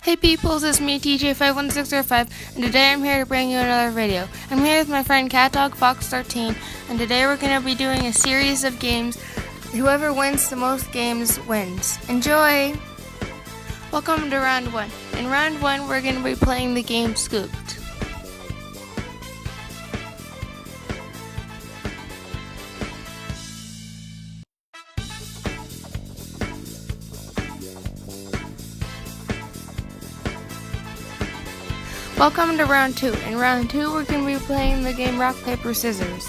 Hey peoples, it's me TJ51605, and today I'm here to bring you another video. I'm here with my friend CatDogFox13, and today we're going to be doing a series of games. Whoever wins the most games wins. Enjoy! Welcome to round 1. In round 1, we're going to be playing the game Scooped. Welcome to round 2. In round 2, we're going to be playing the game Rock, Paper, Scissors.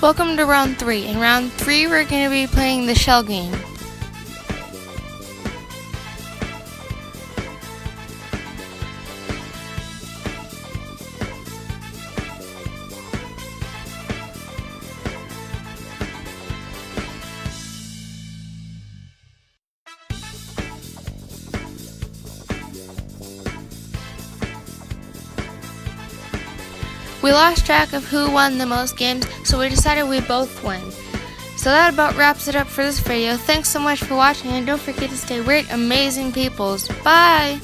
Welcome to round 3. In round 3, we're going to be playing the shell game. We lost track of who won the most games, so we decided we both win. So that about wraps it up for this video. Thanks so much for watching, and don't forget to stay weird, amazing peoples. Bye!